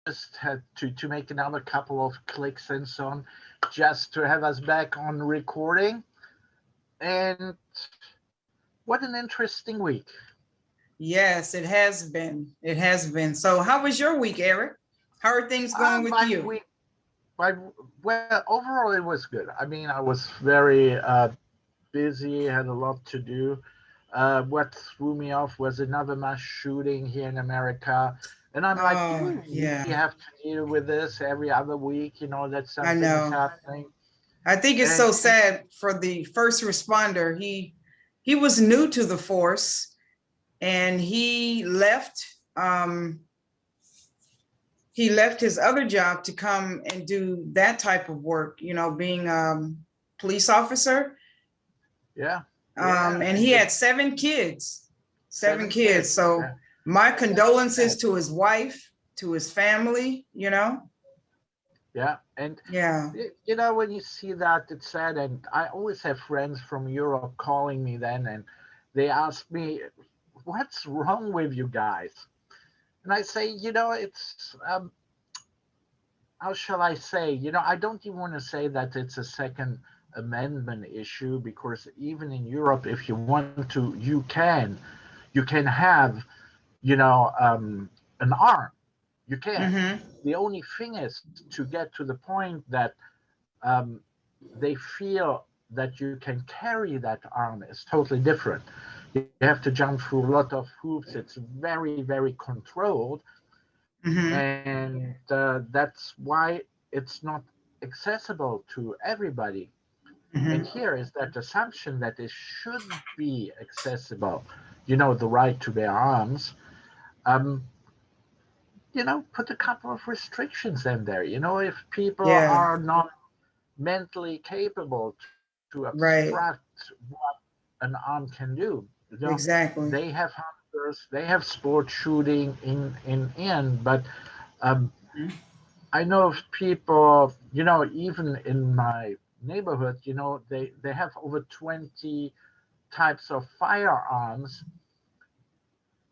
just had to make another couple of clicks and so on, just to have us back on recording. And what an interesting week. Yes, it has been. It has been. So how was your week, Eric? How are things going with you? Well, overall, it was good. I mean, I was very busy, had a lot to do. What threw me off was another mass shooting here in America. And I'm like, do we really have to deal with this every other week? You know, that something is happening. I think it's so sad for the first responder. He was new to the force, and he left his other job to come and do that type of work, you know, being police officer. Yeah. And he had 7 kids. So my condolences to his wife, to his family, you know. Yeah. And, you know, when you see that, it's sad. And I always have friends from Europe calling me then, and they ask me, what's wrong with you guys? And I say, you know, it's, how shall I say, you know, I don't even want to say that it's a Second Amendment issue, because even in Europe, if you want to, you can have, you know, an arm. You can. Mm-hmm. The only thing is to get to the point that they feel that you can carry that arm is totally different. You have to jump through a lot of hoops. It's very, very controlled. Mm-hmm. And that's why it's not accessible to everybody. Mm-hmm. And here is that assumption that it should be accessible, you know, the right to bear arms. You know, put a couple of restrictions in there. You know, if people are not mentally capable to abstract what an arm can do, you know, exactly. They have hunters, they have sport shooting in, but I know of people, you know, even in my neighborhood, you know, they have over 20 types of firearms,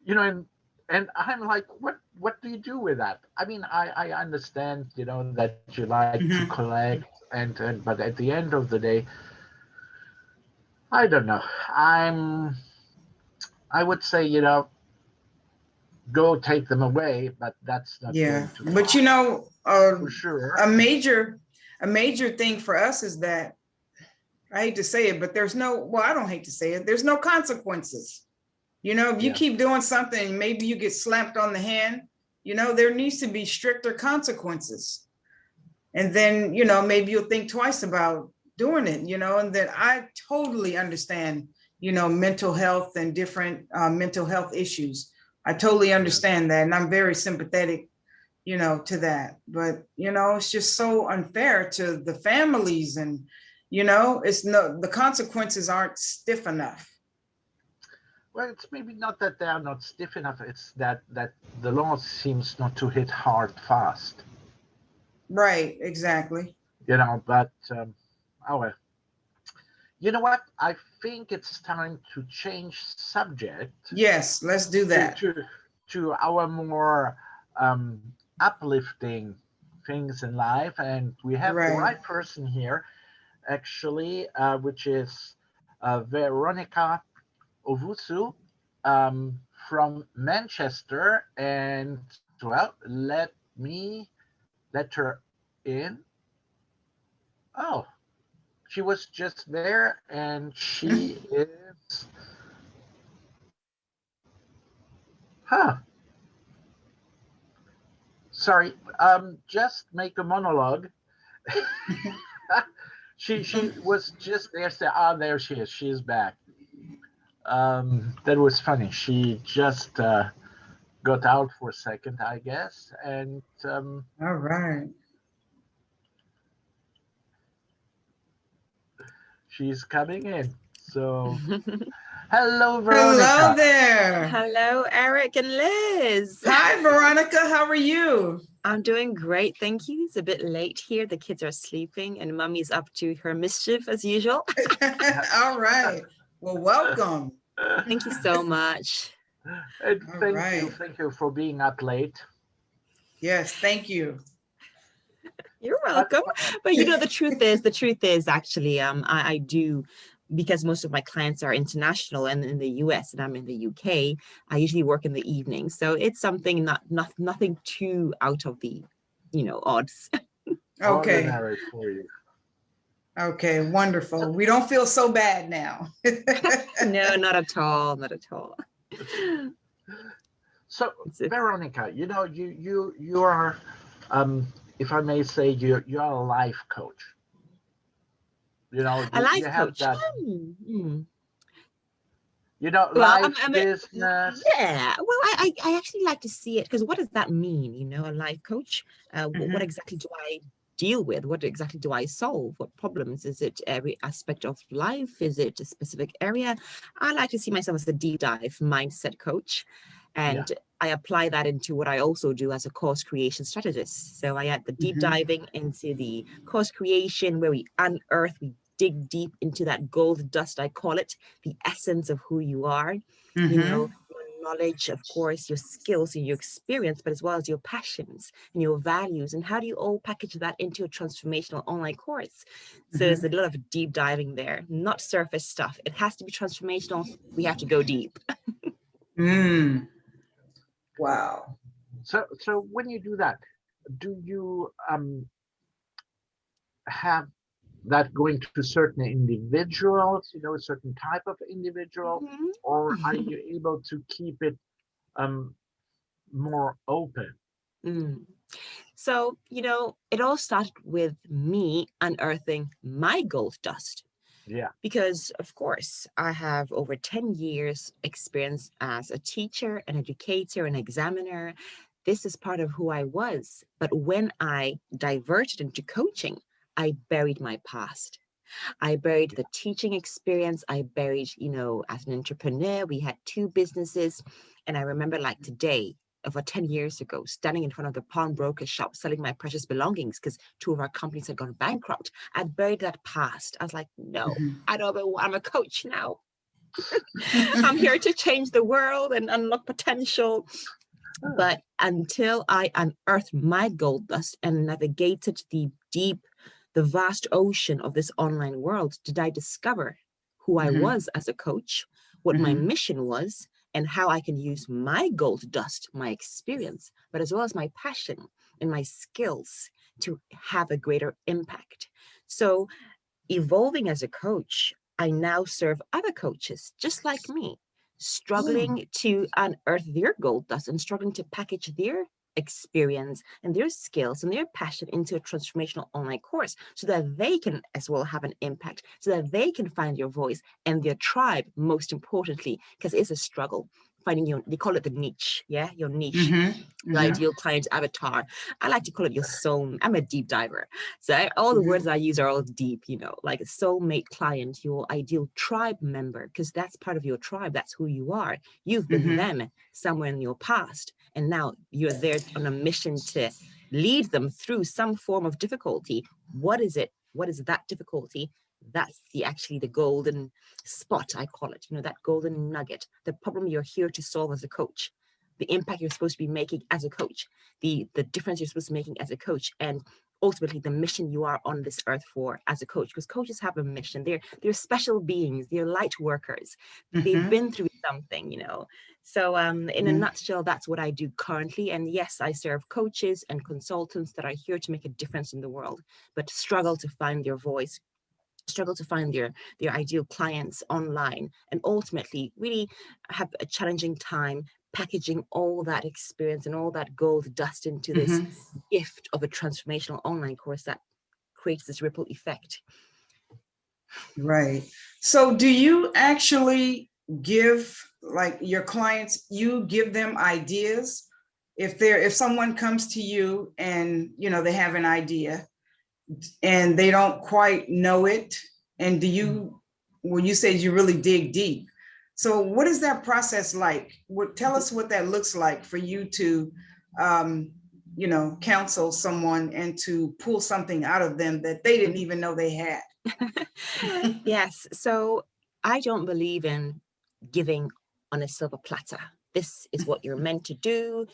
you know, and I'm like, what do you do with that? I mean, I understand, you know, that you like to collect and but at the end of the day, I don't know. I would say, you know, go take them away, but that's not going to but you know, for sure. a major thing for us is that, I hate to say it, but there's no, well, I don't hate to say it, there's no consequences. You know, if you keep doing something, maybe you get slapped on the hand, you know, there needs to be stricter consequences. And then, you know, maybe you'll think twice about doing it, you know. And then I totally understand, you know, mental health and different mental health issues. I totally understand that. And I'm very sympathetic, you know, to that. But, you know, it's just so unfair to the families. And, you know, the consequences aren't stiff enough. Well, it's maybe not that they are not stiff enough. It's that the law seems not to hit hard fast. Right, exactly. You know, but oh well. You know what? I think it's time to change subject. Yes, let's do that. To our more uplifting things in life, and we have the right person here, actually, which is Veronica Owusu from Manchester, and well, let her in. Oh, she was just there, and she is. Huh. Sorry. Just make a monologue. she was just there. Say, there she is. She is back. That was funny. She just got out for a second, I guess, and all right. She's coming in. So, hello, Veronica. Hello there. Hello, Eric and Liz. Hi, Veronica. How are you? I'm doing great, thank you. It's a bit late here. The kids are sleeping, and Mummy's up to her mischief as usual. All right. Well, welcome. Thank you so much. Thank you for being up late. Yes, thank you. You're welcome. But you know, the truth is actually, I do, because most of my clients are international and in the US and I'm in the UK, I usually work in the evening. So it's something nothing too out of the, odds. Okay. Ordinary for you. Okay, wonderful. We don't feel so bad now. No, not at all. Not at all. So, Veronica, you are, if I may say, you're a life coach. A life coach. That, life business. Yeah. Well, I actually like to see it, because what does that mean? A life coach. What exactly do I deal with? What exactly do I solve? What problems? Is it every aspect of life? Is it a specific area? I like to see myself as a deep dive mindset coach. And I apply that into what I also do as a course creation strategist. So I add the deep diving into the course creation, where we unearth, we dig deep into that gold dust, I call it, the essence of who you are, your knowledge, of course, your skills and your experience, but as well as your passions and your values. And how do you all package that into a transformational online course? So there's a lot of deep diving there, not surface stuff. It has to be transformational. We have to go deep. Wow. So when you do that, do you have that going to certain individuals, a certain type of individual, or are you able to keep it more open? So, it all started with me unearthing my gold dust. Yeah. Because, of course, I have over 10 years experience as a teacher, an educator, an examiner. This is part of who I was. But when I diverted into coaching, I buried my past. I buried the teaching experience. I buried, as an entrepreneur, we had 2 businesses. And I remember, like today, over 10 years ago, standing in front of the pawnbroker shop, selling my precious belongings because 2 of our companies had gone bankrupt. I buried that past. I was like, no, I don't know. I'm a coach now. I'm here to change the world and unlock potential. But until I unearthed my gold dust and navigated the vast ocean of this online world, did I discover who I was as a coach, what my mission was, and how I can use my gold dust, my experience, but as well as my passion and my skills to have a greater impact. So evolving as a coach, I now serve other coaches just like me, struggling to unearth their gold dust and struggling to package their experience and their skills and their passion into a transformational online course so that they can as well have an impact, so that they can find your voice and their tribe, most importantly, because it's a struggle finding they call it the niche, your niche, your ideal client avatar. I like to call it your soul. I'm a deep diver. So all the words I use are all deep, like a soulmate client, your ideal tribe member, because that's part of your tribe. That's who you are. You've been them somewhere in your past. And now you're there on a mission to lead them through some form of difficulty. What is it? What is that difficulty? That's actually the golden spot, I call it, that golden nugget, the problem you're here to solve as a coach, the impact you're supposed to be making as a coach, the difference you're supposed to be making as a coach, and ultimately the mission you are on this earth for as a coach, because coaches have a mission. They're special beings. They're light workers. They've been through something, So in a nutshell, that's what I do currently. And yes, I serve coaches and consultants that are here to make a difference in the world, but struggle to find their voice, struggle to find their ideal clients online, and ultimately really have a challenging time packaging all that experience and all that gold dust into this gift of a transformational online course that creates this ripple effect. Right. So do you actually give, like, your clients, you give them ideas? If someone comes to you and, they have an idea and they don't quite know it, and you said you really dig deep. So what is that process like? Tell us what that looks like for you to, counsel someone and to pull something out of them that they didn't even know they had. Yes. So I don't believe in giving on a silver platter. this is what you're meant to do.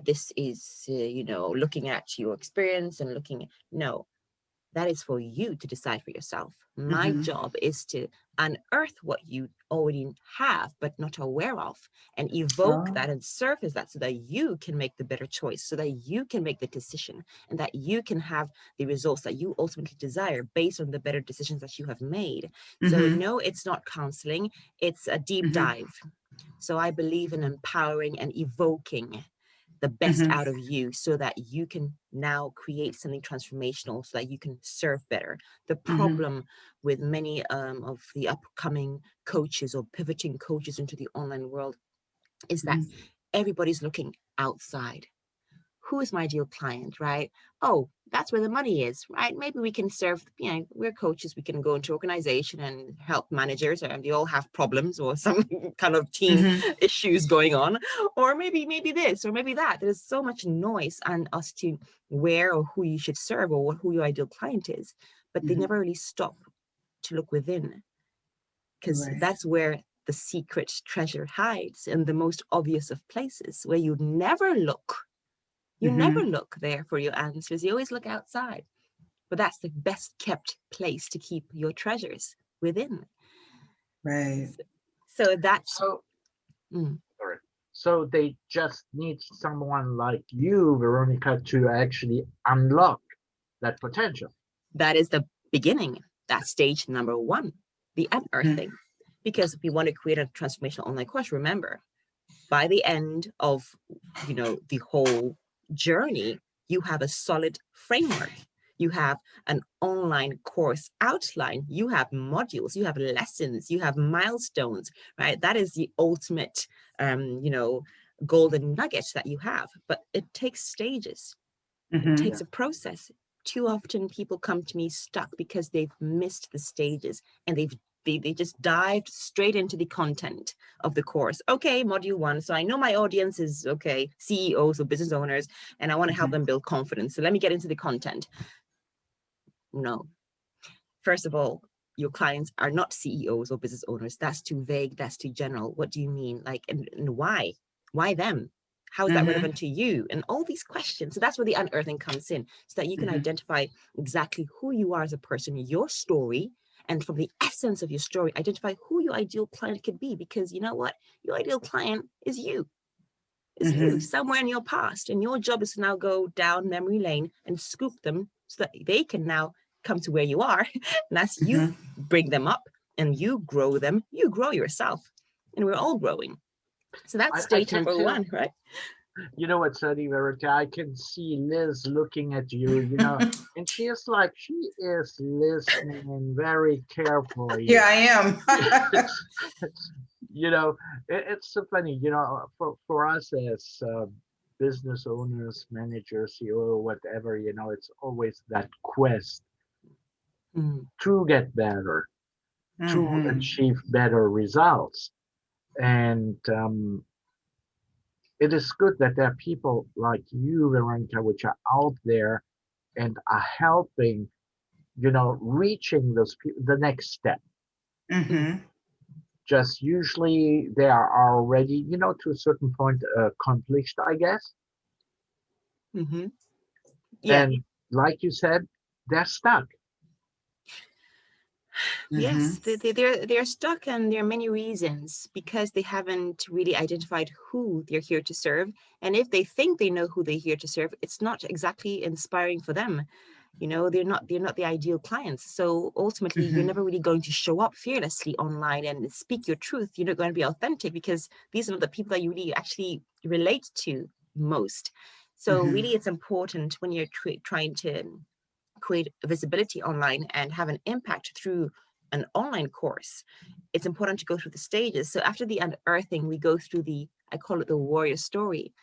This is, looking at your experience and no, that is for you to decide for yourself. My job is to unearth what you already have, but not aware of, and evoke that and surface that so that you can make the better choice, so that you can make the decision, and that you can have the results that you ultimately desire based on the better decisions that you have made. So no, it's not counseling, it's a deep dive. So I believe in empowering and evoking the best out of you so that you can now create something transformational so that you can serve better. The problem with many of the upcoming coaches or pivoting coaches into the online world is that everybody's looking outside. Who is my ideal client, right? Oh, that's where the money is, right? Maybe we can serve, we're coaches, we can go into organization and help managers, and they all have problems or some kind of team issues going on, or maybe this, or maybe that. There's so much noise on us to where or who you should serve or who your ideal client is, but they never really stop to look within, because that's where the secret treasure hides, in the most obvious of places where you never look. You never look there for your answers. You always look outside. But that's the best kept place to keep your treasures, within. Right. So that's... Sorry. So they just need someone like you, Veronica, to actually unlock that potential. That is the beginning. That's stage number 1, the unearthing. Because if you want to create a transformational online course, remember, by the end of, the whole journey, you have a solid framework. You have an online course outline. You have modules, you have lessons, you have milestones, right? That is the ultimate, golden nugget that you have. But it takes stages. It takes a process. Too often people come to me stuck because they've missed the stages, and they just dived straight into the content of the course. Okay, module 1. So I know my audience is, CEOs or business owners, and I want to help them build confidence. So let me get into the content. No. First of all, your clients are not CEOs or business owners. That's too vague. That's too general. What do you mean? And why? Why them? How is that relevant to you? And all these questions. So that's where the unearthing comes in, so that you can identify exactly who you are as a person, your story, and from the essence of your story, identify who your ideal client could be. Because you know what? Your ideal client is you. It's you, somewhere in your past. And your job is to now go down memory lane and scoop them so that they can now come to where you are. And as you bring them up and you grow them, you grow yourself. And we're all growing. So that's stage number 1, right? You know what, Sunny, Veronica? I can see Liz looking at you, and she is listening very carefully. Yeah, I am. It's so funny, for us as business owners, managers, CEO, whatever, it's always that quest to get better, to achieve better results. And it is good that there are people like you, Veronica, which are out there and are helping, reaching those people, the next step. Just usually they are already, to a certain point, accomplished, I guess. Yeah. And like you said, they're stuck. Yes, they're stuck, and there are many reasons, because they haven't really identified who they're here to serve. And if they think they know who they're here to serve, it's not exactly inspiring for them. They're not the ideal clients. So ultimately, you're never really going to show up fearlessly online and speak your truth. You're not going to be authentic, because these are not the people that you really actually relate to most. So really, it's important when you're trying to create visibility online and have an impact through an online course, it's important to go through the stages. So after the unearthing, we go through I call it the warrior story.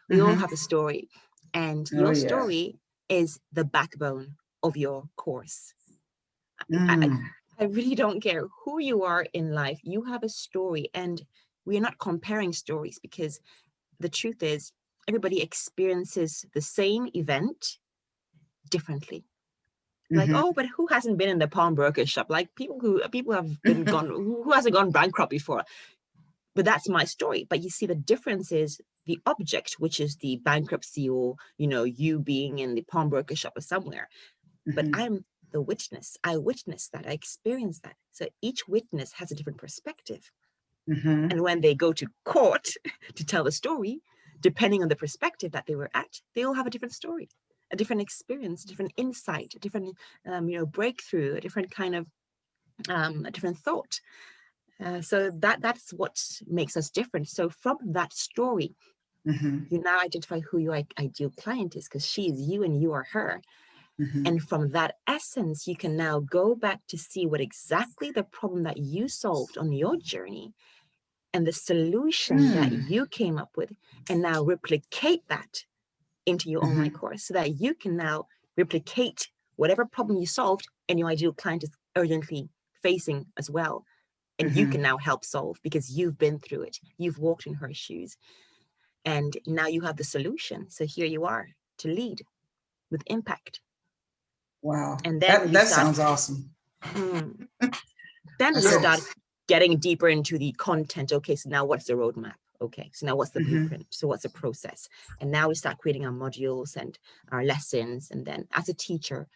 We all have a story, and your story is the backbone of your course. I really don't care who you are in life. You have a story, and we're not comparing stories, because the truth is everybody experiences the same event differently. Like, oh, but who hasn't been in the pawnbroker shop? Like people have been gone, who hasn't gone bankrupt before? but that's my story. But you see, the difference is the object, which is the bankruptcy, or, you know, you being in the pawnbroker shop or somewhere. But I'm the witness. I witnessed that. I experienced that. So each witness has a different perspective. And when they go to court to tell the story, depending on the perspective that they were at, they all have a different story, a different experience, a different insight, a different, you know, breakthrough, a different kind of, a different thought. So that's what makes us different. So from that story, you now identify who your ideal client is, because she is you and you are her. And from that essence, you can now go back to see what exactly the problem that you solved on your journey and the solution that you came up with, and now replicate that into your online course, so that you can now replicate whatever problem you solved and your ideal client is urgently facing as well. And you can now help solve, because you've been through it. You've walked in her shoes. And now you have the solution. So here you are to lead with impact. Wow. And then that sounds awesome. Then you start getting deeper into the content. Okay, so now what's the roadmap? Okay, so now what's the blueprint? So what's the process? And now we start creating our modules and our lessons. And then as a teacher,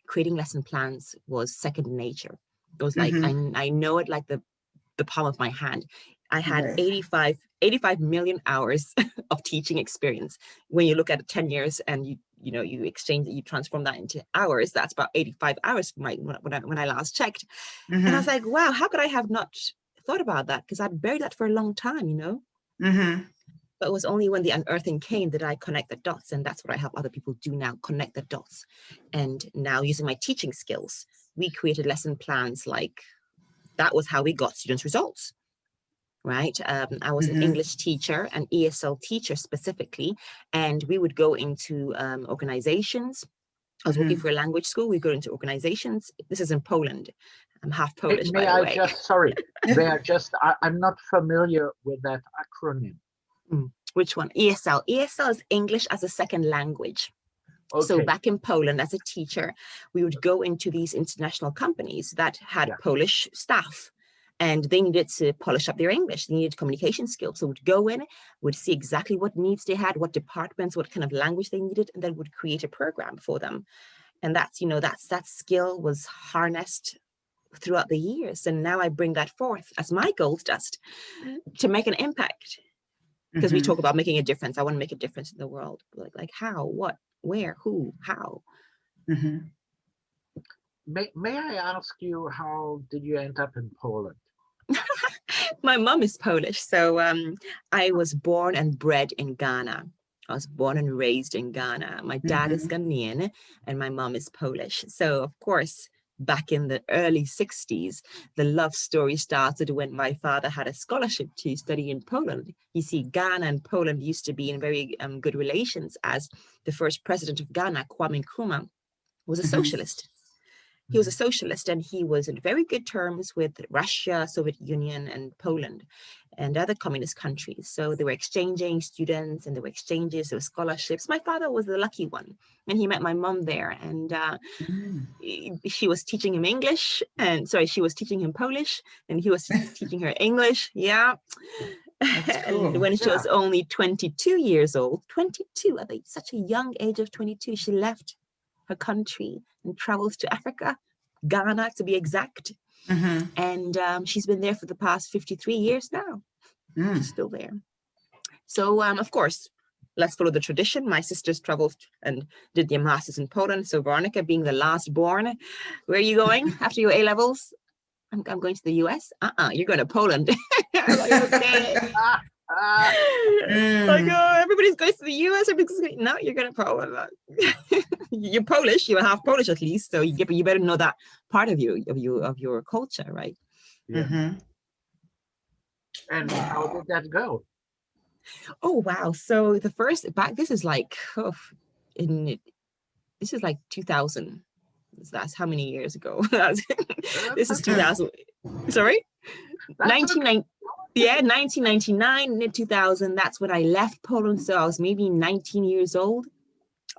creating lesson plans was second nature. It was like, I know it like the palm of my hand. I had 85 million hours of teaching experience. When you look at 10 years and you exchange it, you transform that into hours, that's about 85 hours for when I last checked. And I was like, wow, how could I have not thought about that? Because I'd buried that for a long time, you know? But it was only when the unearthing came that I connect the dots. And that's what I help other people do now, connect the dots. And now using my teaching skills, we created lesson plans. Like, that was how we got students' results. Right. I was an English teacher, an ESL teacher specifically, and we would go into organizations. I was working for a language school. We go into organizations. This is in Poland. I'm half Polish, by the way. I'm not familiar with that acronym. Which one? ESL. ESL is English as a second language. Okay. So back in Poland, as a teacher, we would go into these international companies that had Polish staff. And they needed to polish up their English. They needed communication skills. So we'd go in, would see exactly what needs they had, what departments, what kind of language they needed, and then would create a program for them. And that's, that skill was harnessed throughout the years. And now I bring that forth as my gold dust to make an impact. Because we talk about making a difference. I want to make a difference in the world. Like how, what, where, who, how. May I ask you, how did you end up in Poland? My mom is Polish, so I was born and bred in Ghana. I was born and raised in Ghana. My dad is Ghanaian and my mom is Polish. So of course, back in the early 60s, the love story started when my father had a scholarship to study in Poland. You see, Ghana and Poland used to be in very good relations, as the first president of Ghana, Kwame Nkrumah, was a socialist. He was a socialist, and he was in very good terms with Russia, Soviet Union, and Poland, and other communist countries. So they were exchanging students, and there were exchanges, there were scholarships. My father was the lucky one, and he met my mom there, and she was teaching him English, and she was teaching him Polish, and he was teaching her English. Yeah. Cool. And when she was only 22 years old, 22 at such a young age of 22, she left her country and travels to Africa, Ghana to be exact. And she's been there for the past 53 years now. She's still there. So of course, let's follow the tradition. My sisters traveled and did their masters in Poland. So Veronica, being the last born, where are you going after your A-levels? I'm going to the US. You're going to Poland. I'm like, okay. Like, everybody's going to the US. No, you're going to Poland. You're Polish. You're half Polish at least, so you better know that part of your culture, right? And how did that go? Oh wow! So the first this is like 2000. That's how many years ago? This is 2000. Sorry, 1990. Yeah, 1999, mid 2000. That's when I left Poland. So I was maybe 19 years old.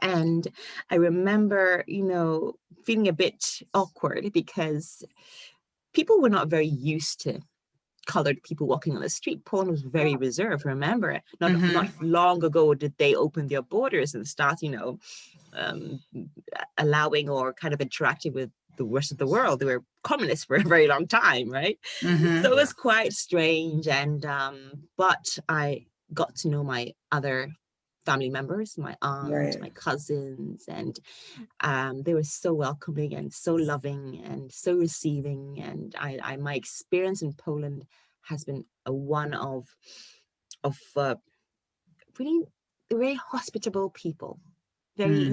And I remember, feeling a bit awkward because people were not very used to colored people walking on the street. Poland was very reserved. Remember, not long ago did they open their borders and start, allowing or kind of interacting with the rest of the world. They were communists for a very long time, right? So it was quite strange. And but I got to know my other family members, my aunt, my cousins, and they were so welcoming and so loving and so receiving. And my experience in Poland has been one of really very hospitable people. Very,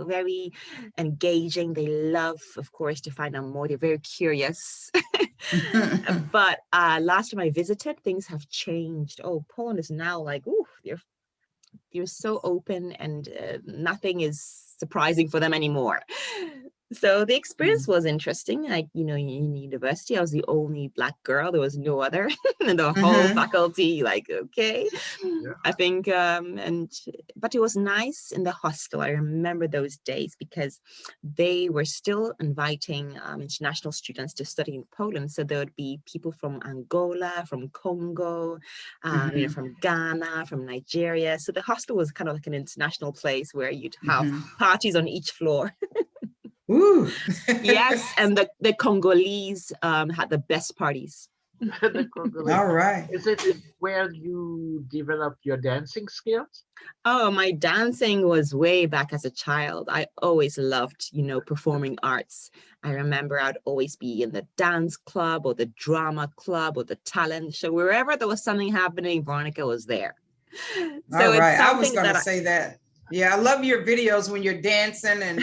very engaging. They love, of course, to find out more. They're very curious. But last time I visited, things have changed. Oh, Poland is now like, they're so open, and nothing is surprising for them anymore. So the experience was interesting. Like, in university, I was the only Black girl. There was no other in the whole faculty. Like, okay, I think, but it was nice in the hostel. I remember those days because they were still inviting international students to study in Poland. So there would be people from Angola, from Congo, from Ghana, from Nigeria. So the hostel was kind of like an international place where you'd have parties on each floor. Ooh. Yes, and the Congolese had the best parties. All right. Is it where you developed your dancing skills? Oh, my dancing was way back as a child. I always loved, performing arts. I remember I'd always be in the dance club or the drama club or the talent show. Wherever there was something happening, Veronica was there. So all right. I was going to say that. Yeah, I love your videos when you're dancing and,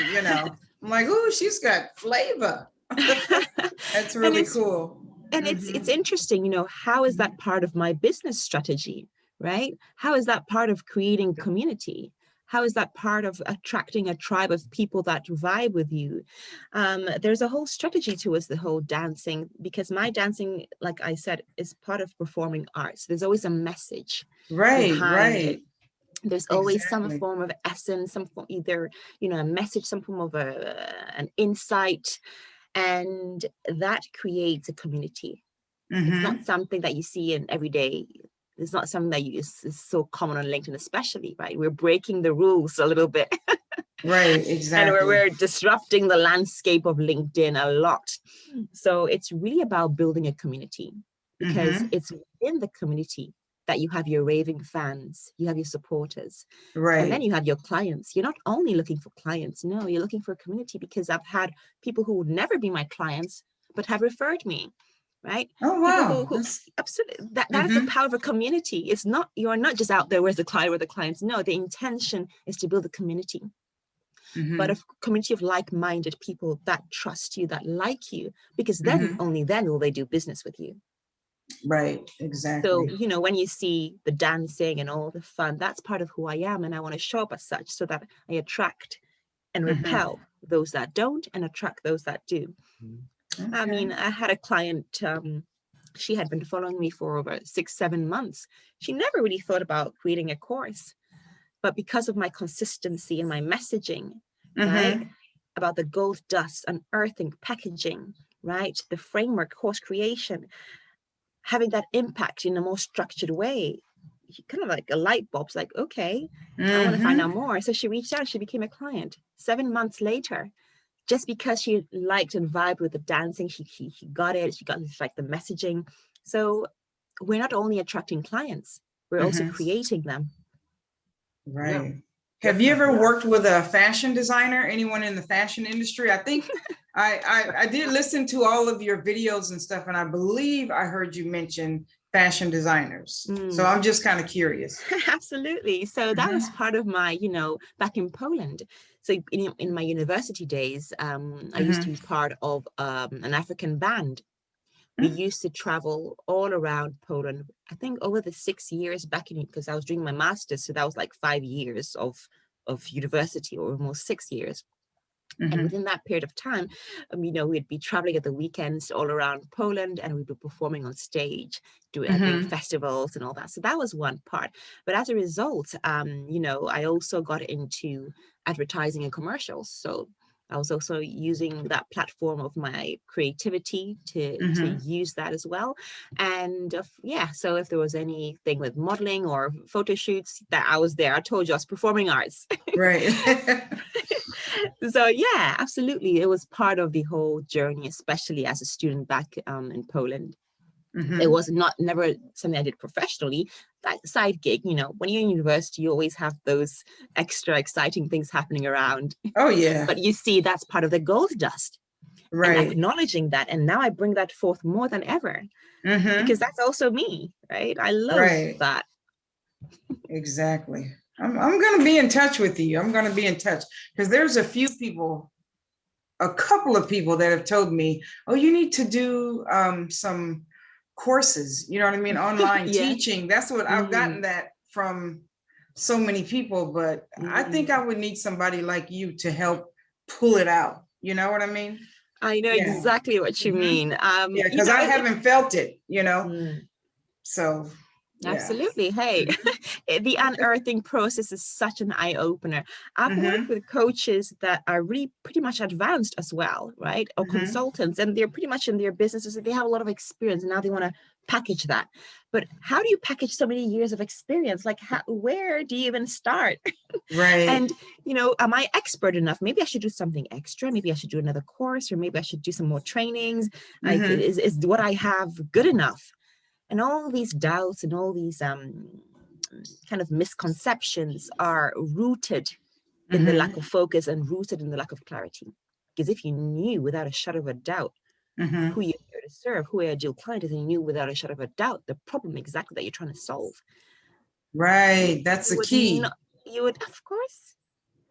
I'm like, oh, she's got flavor. That's really cool. And it's interesting, how is that part of my business strategy, right? How is that part of creating community? How is that part of attracting a tribe of people that vibe with you? There's a whole strategy towards the whole dancing, because my dancing, like I said, is part of performing arts. There's always a message behind it. There's always some form of essence, some form, either, a message, some form of an insight, and that creates a community. It's not something that you see in every day. It's not something that is so common on LinkedIn, especially, right? We're breaking the rules a little bit. Right, exactly. And we're disrupting the landscape of LinkedIn a lot. So it's really about building a community, because it's within the community that you have your raving fans, you have your supporters, and then you have your clients. You're not only looking for clients, no, you're looking for a community, because I've had people who would never be my clients, but have referred me, right? Oh, wow. Who absolutely, that is the power of a community. It's not, you're not just out there, where's the client, where the clients? No, the intention is to build a community, but a community of like-minded people that trust you, that like you, because then, only then will they do business with you. Right, exactly. So, when you see the dancing and all the fun, that's part of who I am. And I want to show up as such, so that I attract and repel those that don't, and attract those that do. Okay. I mean, I had a client, she had been following me for over 6-7 months. She never really thought about creating a course, but because of my consistency and my messaging, right, about the gold dust, unearthing, packaging, right, the framework, course creation, having that impact in a more structured way, kind of like a light bulb's like, okay, I want to find out more. So she reached out, she became a client 7 months later, just because she liked and vibed with the dancing. She got it. She got like the messaging. So we're not only attracting clients, we're also creating them. Right. Yeah. Have you ever worked with a fashion designer, anyone in the fashion industry? I think I did listen to all of your videos and stuff, and I believe I heard you mention fashion designers. So I'm just kind of curious. Absolutely. So that was part of my, back in Poland. So in my university days, I used to be part of an African band. We used to travel all around Poland. I think over the 6 years back in, because I was doing my master's, so that was like 5 years of university, or almost 6 years. And within that period of time, we'd be traveling at the weekends all around Poland, and we'd be performing on stage, doing festivals and all that. So that was one part. But as a result, I also got into advertising and commercials. So I was also using that platform of my creativity to use that as well. And yeah, so if there was anything with modeling or photo shoots, that I was there. I told you I was performing arts. Right. So yeah, absolutely. It was part of the whole journey, especially as a student back in Poland. It was never something I did professionally. That side gig, you know, when you're in university, you always have those extra exciting things happening around. Oh yeah. But you see, that's part of the gold dust. Right. And acknowledging that. And now I bring that forth more than ever. Because that's also me, right? I love that. Exactly. I'm going to be in touch with you. I'm going to be in touch because there's a couple of people that have told me, oh, you need to do some courses, you know what I mean? Online teaching. That's what I've gotten that from so many people, but I think I would need somebody like you to help pull it out. You know what I mean? I know exactly what you mean. Yeah, because I haven't felt it, you know? So absolutely. Hey, the unearthing process is such an eye-opener. I've worked with coaches that are really pretty much advanced as well, right? Or consultants, and they're pretty much in their businesses. They have a lot of experience, and now they want to package that. But how do you package so many years of experience? Like, where do you even start? Right. And, you know, am I expert enough? Maybe I should do something extra. Maybe I should do another course, or maybe I should do some more trainings. Like, is what I have good enough? And all these doubts and all these kind of misconceptions are rooted in the lack of focus and rooted in the lack of clarity. Because if you knew without a shadow of a doubt who you're here to serve, who your ideal client is, and you knew without a shadow of a doubt the problem exactly that you're trying to solve. Right. That's the key. You would, of course.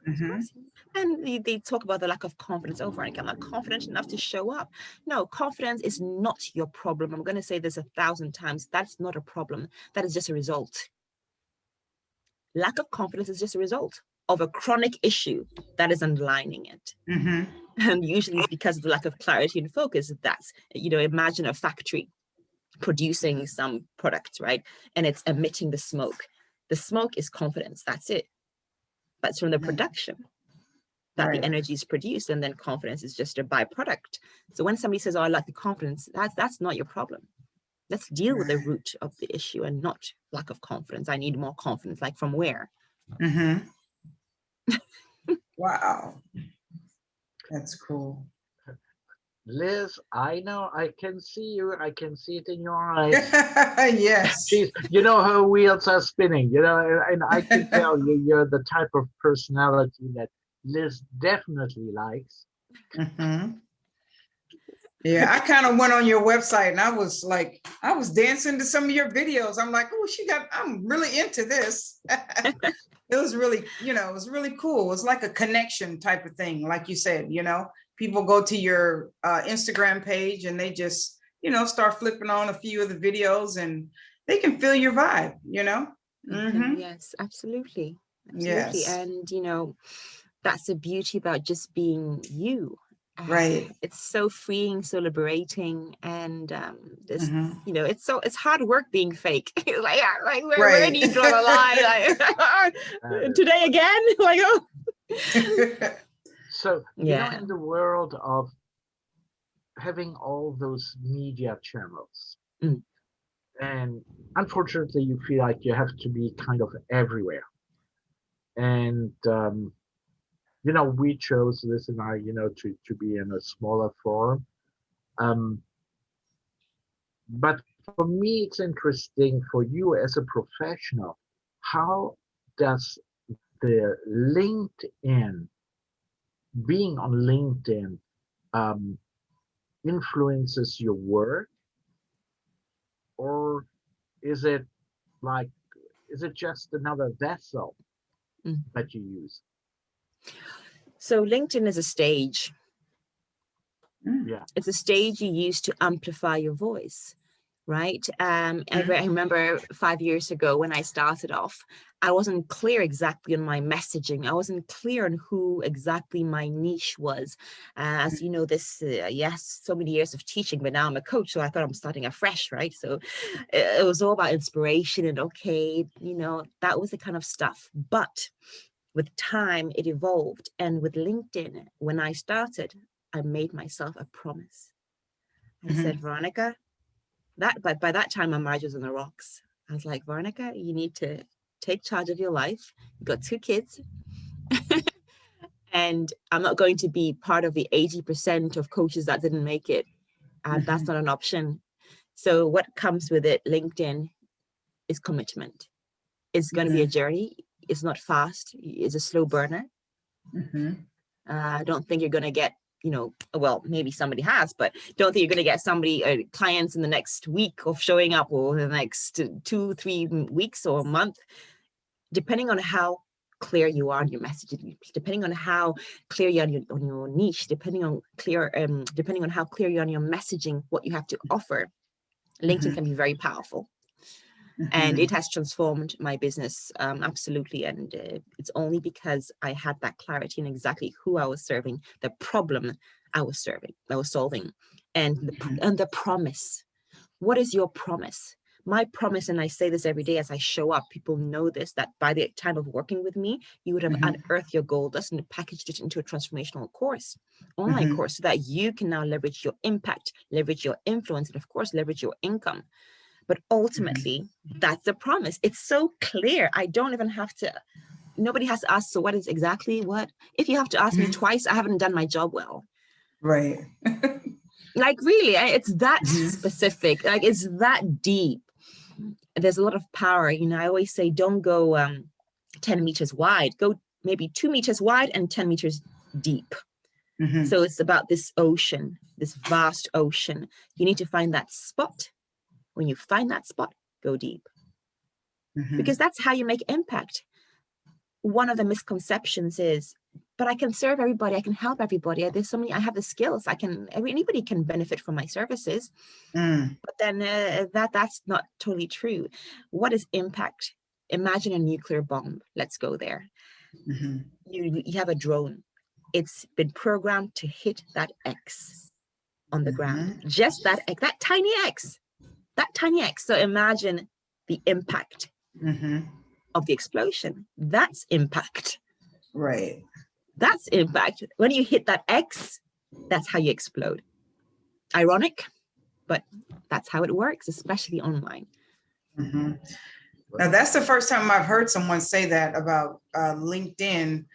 Of course. And they talk about the lack of confidence. Oh, Veronica, I'm not confident enough to show up. No, confidence is not your problem. I'm going to say this 1,000 times. That's not a problem. That is just a result. Lack of confidence is just a result of a chronic issue that is underlining it. And usually it's because of the lack of clarity and focus. That's, you know, imagine a factory producing some product, right? And it's emitting the smoke. The smoke is confidence. That's it. But it's from the production that the energy is produced, and then confidence is just a byproduct. So when somebody says, oh, I lack the confidence, that's not your problem. Let's deal with the root of the issue and not lack of confidence. I need more confidence. Like, from where? Wow. That's cool. Liz, I know, I can see you. I can see it in your eyes. Yes. You know, her wheels are spinning, you know, and I can tell you're the type of personality that Liz definitely likes. Yeah, I kind of went on your website and I was dancing to some of your videos. I'm like, oh, I'm really into this. It was really, you know, it was really cool. It was like a connection type of thing. Like you said, you know, people go to your Instagram page and they just, you know, start flipping on a few of the videos and they can feel your vibe, you know? Yes, absolutely. Yes. And, you know, that's the beauty about just being you. Right. It's so freeing, so liberating, and this, you know, it's hard work being fake. like where do you draw the line? Like, today again? Like, oh. So, you know, in the world of having all those media channels, and unfortunately, you feel like you have to be kind of everywhere. And you know, we chose, Liz and I, you know, to be in a smaller forum. But for me, it's interesting for you as a professional, how does the LinkedIn, being on LinkedIn, influences your work? Or is it just another vessel that you use? So LinkedIn is a stage. Yeah. It's a stage you use to amplify your voice, right? I remember 5 years ago when I started off, I wasn't clear exactly on my messaging. I wasn't clear on who exactly my niche was. As you know, so many years of teaching, but now I'm a coach, so I thought I'm starting afresh, right? So it was all about inspiration and, okay, you know, that was the kind of stuff. But with time, it evolved. And with LinkedIn, when I started, I made myself a promise. I said, Veronica, but by that time, my marriage was on the rocks. I was like, Veronica, you need to take charge of your life. You got 2 kids. And I'm not going to be part of the 80% of coaches that didn't make it. That's not an option. So what comes with it, LinkedIn, is commitment. It's going to be a journey. It's not fast. It's a slow burner. I don't think you're going to get, well, maybe somebody has, but don't think you're going to get somebody, clients in the next week of showing up, or the next 2-3 weeks or a month, depending on how clear you are on your messaging, depending on how clear you are on your niche, depending on how clear you are on your messaging, what you have to offer. LinkedIn can be very powerful. And it has transformed my business, absolutely. And it's only because I had that clarity in exactly who I was serving, the problem I was solving, and the promise. What is your promise? My promise, and I say this every day as I show up, people know this, that by the time of working with me, you would have unearthed your gold dust and packaged it into a transformational course, online course, so that you can now leverage your impact, leverage your influence, and of course, leverage your income. But ultimately, that's the promise. It's so clear. I don't even have to, nobody has to ask, so what is exactly what? If you have to ask me twice, I haven't done my job well. Right. Like really, it's that specific, like it's that deep. There's a lot of power. I always say, don't go 10 meters wide, go maybe 2 meters wide and 10 meters deep. So it's about this ocean, this vast ocean. You need to find that spot. When you find that spot, go deep. Because that's how you make impact. One of the misconceptions is, but I can serve everybody, I can help everybody. There's so many, I have the skills, anybody can benefit from my services. But then that's not totally true. What is impact? Imagine a nuclear bomb. Let's go there. You have a drone. It's been programmed to hit that X on the ground. Just that X, that tiny X. So imagine the impact of the explosion. That's impact. Right. That's impact. When you hit that X, that's how you explode. Ironic, but that's how it works, especially online. Now, that's the first time I've heard someone say that about LinkedIn.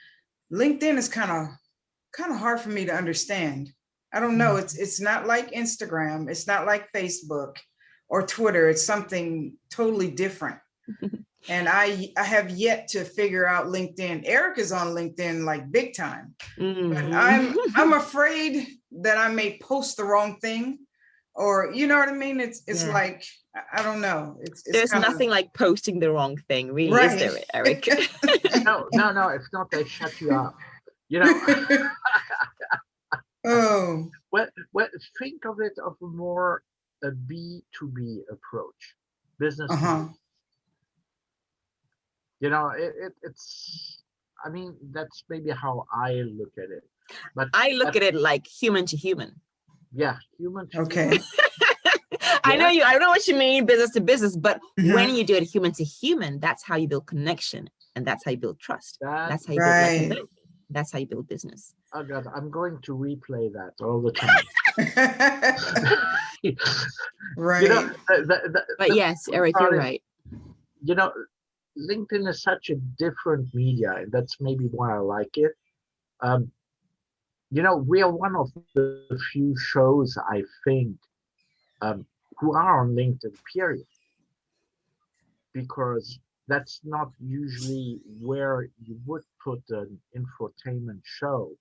LinkedIn is kind of hard for me to understand. I don't know. It's not like Instagram. It's not like Facebook or Twitter. It's something totally different. And I have yet to figure out LinkedIn. Eric is on LinkedIn like big time. But I'm afraid that I may post the wrong thing, or you know what I mean? It's like, I don't know. There's nothing like posting the wrong thing, really, right. Is there, Eric? No. If not, they shut you up. Oh. Well, think of it of more a B2B approach, business. It's. I mean, that's maybe how I look at it. But I look at it like human to human. Yeah, human to okay. human. I know you. I don't know what you mean, business to business, but when you do it human to human, that's how you build connection, and that's how you build trust. That's how you build recognition. That's how you build business. Oh God, I'm going to replay that all the time. Right. But yes, Eric, you're right. LinkedIn is such a different media, and that's maybe why I like it. We are one of the few shows, I think, who are on LinkedIn, period. Because that's not usually where you would put an infotainment show.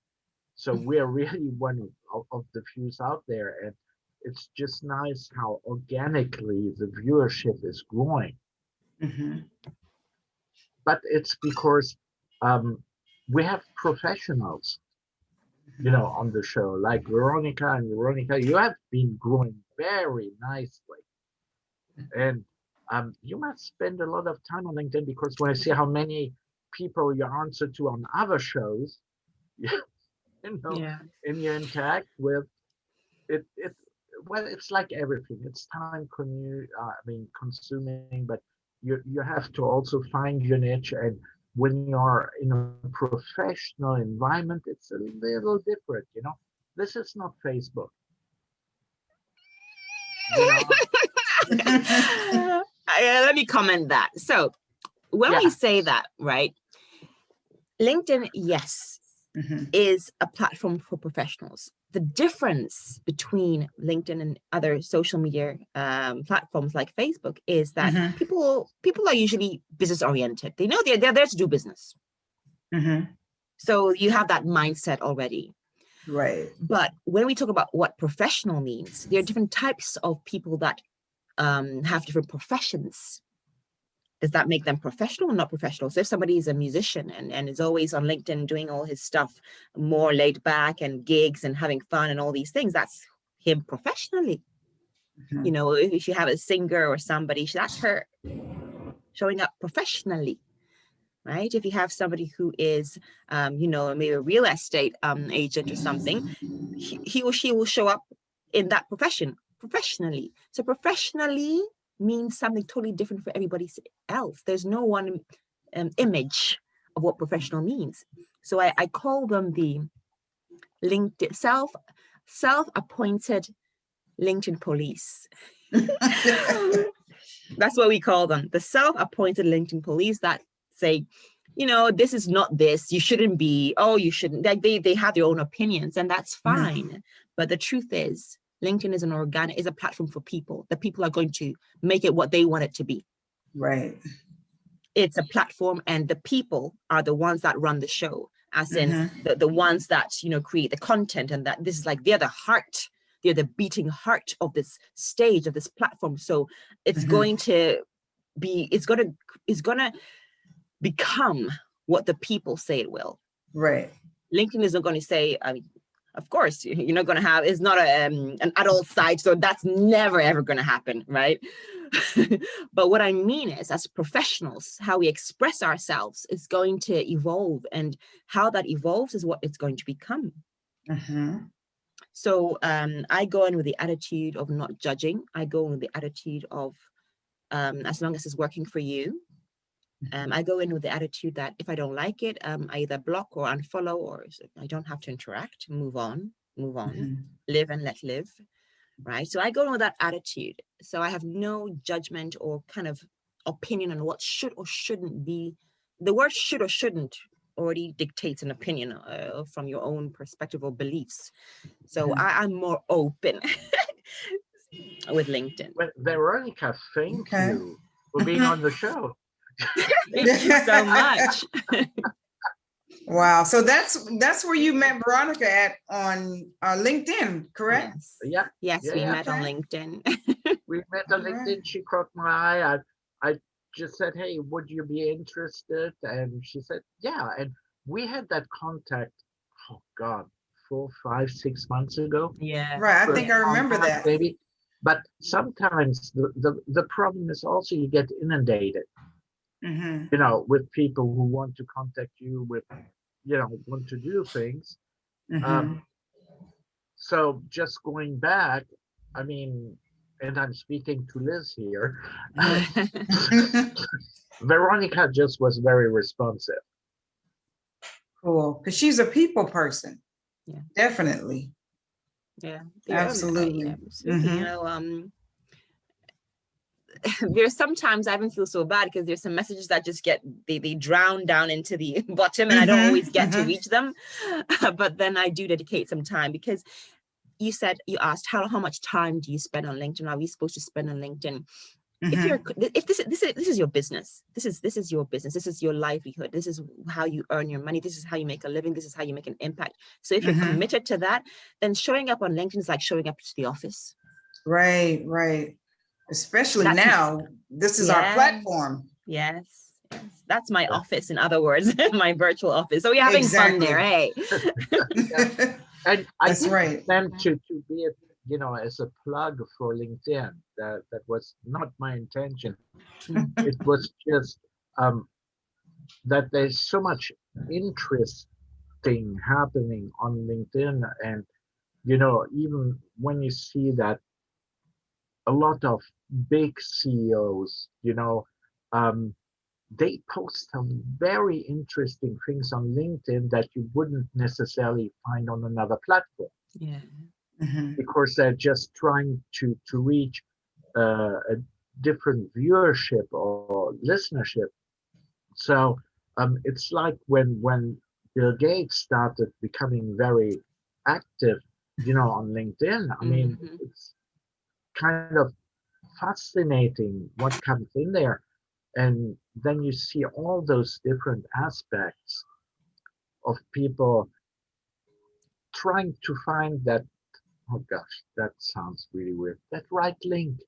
So we're really one of the few out there. And it's just nice how organically the viewership is growing. But it's because we have professionals, on the show, like Veronica, you have been growing very nicely. And you must spend a lot of time on LinkedIn, because when I see how many people you answer to on other shows, and you interact with, it's like everything. It's time consuming, but you have to also find your niche, and when you're in a professional environment, it's a little different, you know. This is not Facebook. You know? Let me comment that. So when we say that, right, LinkedIn, yes, is a platform for professionals. The difference between LinkedIn and other social media platforms like Facebook is that people are usually business oriented. They know they're there to do business. So you have that mindset already. Right. But when we talk about what professional means, there are different types of people that have different professions. Does that make them professional or not professional? So if somebody is a musician and is always on LinkedIn doing all his stuff more laid back and gigs and having fun and all these things, that's him professionally. You know, if you have a singer or somebody, that's her showing up professionally, right? If you have somebody who is, you know, maybe a real estate agent or something, he or she will show up in that profession professionally. So professionally means something totally different for everybody else. There's no one image of what professional means. So I call them the LinkedIn self-appointed LinkedIn police. That's what we call them, the self-appointed LinkedIn police that say, you know, this is not this, you shouldn't be, oh, you shouldn't. Like they have their own opinions, and that's fine. But the truth is, LinkedIn is a platform for people. The people are going to make it what they want it to be. Right. It's a platform, and the people are the ones that run the show, as in the ones that, you know, create the content, and that this is like, they're the heart. They're the beating heart of this stage, of this platform. So it's going to be, it's going to become what the people say it will. Right. LinkedIn is not going to say, I mean, of course, you're not going to have, it's not an adult site, so that's never, ever going to happen, right? But what I mean is, as professionals, how we express ourselves is going to evolve, and how that evolves is what it's going to become. So I go in with the attitude of not judging. I go in with the attitude of, as long as it's working for you. I go in with the attitude that if I don't like it, I either block or unfollow, or I don't have to interact, move on, live and let live, right? So I go in with that attitude. So I have no judgment or kind of opinion on what should or shouldn't be. The word should or shouldn't already dictates an opinion from your own perspective or beliefs. So I'm more open with LinkedIn. Well, Veronica, thank you for being on the show. Thank you so much. Wow. So that's where you met Veronica at on LinkedIn, correct? Yes. Yes, we met on LinkedIn. We met on LinkedIn. She caught my eye. I just said, hey, would you be interested? And she said, yeah. And we had that contact, oh God, 4, 5, 6 months ago. Yeah. Right. I think I remember that. Maybe. But sometimes the problem is also you get inundated. You know, with people who want to contact you with, you know, want to do things. So just going back, I mean, and I'm speaking to Liz here, Veronica just was very responsive. Cool, because she's a people person. Yeah, definitely. Yeah, absolutely. You know, there's sometimes I even feel so bad because there's some messages that just get they drown down into the bottom, and I don't always get to reach them. But then I do dedicate some time, because you asked how much time do you spend on LinkedIn? Are we supposed to spend on LinkedIn? If this is your business, this is your business, this is your livelihood, this is how you earn your money, this is how you make a living, this is how you make an impact. So if you're committed to that, then showing up on LinkedIn is like showing up to the office. Right. Especially now, this is our platform. Yes. That's my office, in other words, my virtual office. So we're having fun there, hey? And I That's right. Meant to be a, you know, as a plug for LinkedIn. That was not my intention. It was just that there's so much interesting happening on LinkedIn, and you know, even when you see that a lot of big CEOs, you know, they post some very interesting things on LinkedIn that you wouldn't necessarily find on another platform. Yeah. Because they're just trying to reach a different viewership or listenership. So it's like when Bill Gates started becoming very active, on LinkedIn. I mean, it's kind of fascinating what comes in there. And then you see all those different aspects of people trying to find that, oh gosh, that sounds really weird, that right link.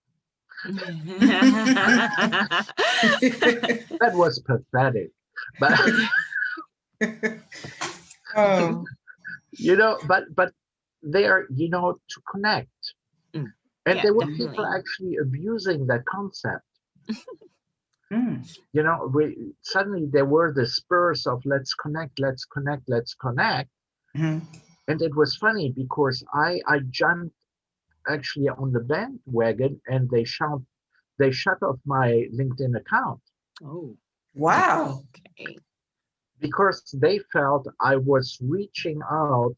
That was pathetic. But Oh. but they're, to connect. And Yeah, there were definitely. people actually abusing that concept. Suddenly there were the spurs of let's connect. And it was funny because I jumped actually on the bandwagon, and they shut off my LinkedIn account. Oh, wow. Okay. Because they felt I was reaching out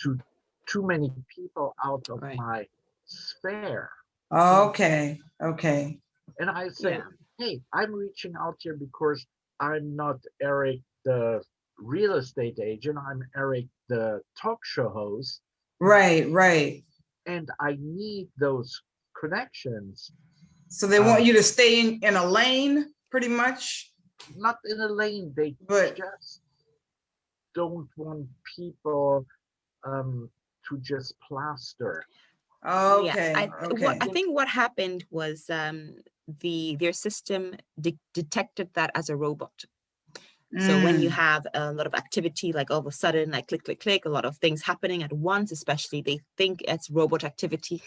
to too many people out of my sphere. Okay. And I say, hey, I'm reaching out here because I'm not Eric, the real estate agent. I'm Eric, the talk show host. Right. And I need those connections. So they want you to stay in a lane, pretty much? Not in a lane. They just don't want people to just plaster. Okay. I think what happened was their system detected that as a robot. So when you have a lot of activity, like all of a sudden, like click, a lot of things happening at once, especially, they think it's robot activity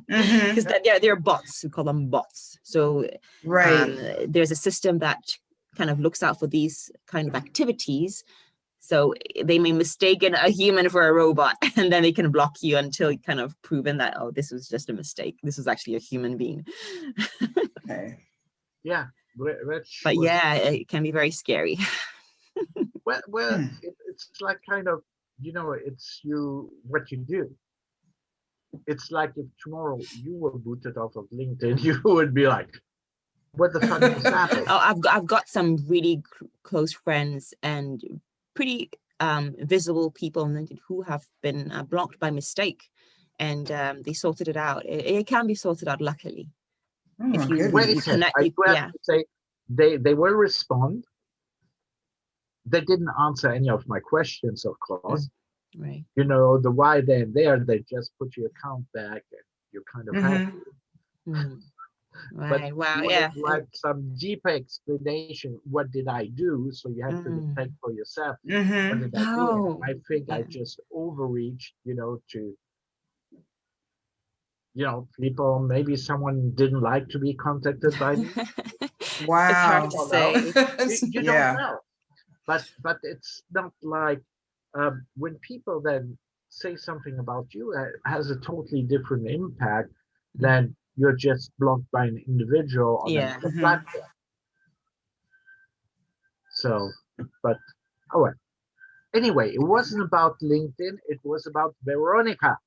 because they're bots. We call them bots. So there's a system that kind of looks out for these kind of activities. So they may mistake a human for a robot, and then they can block you until you kind of proven that, oh, this was just a mistake. This was actually a human being. Okay. Yeah. But yeah, it can be very scary. Well, it's like kind of, it's what you do. It's like if tomorrow you were booted off of LinkedIn, you would be like, what the fuck is happening? Oh, I've got some really close friends and pretty visible people who have been blocked by mistake, and they sorted it out. It can be sorted out, luckily. If you connect, to say they will respond. They didn't answer any of my questions, of course. Right. The why they're there, they just put your account back and you're kind of happy. Right. But wow. Yeah. Like some deeper explanation. What did I do? So you have to detect for yourself. What did I do? I think I just overreached, to, people. Maybe someone didn't like to be contacted by me. Wow. It's hard to say. You don't know. But it's not like when people then say something about you, it has a totally different impact than you're just blocked by an individual on a platform. So, but anyway, it wasn't about LinkedIn. It was about Veronica.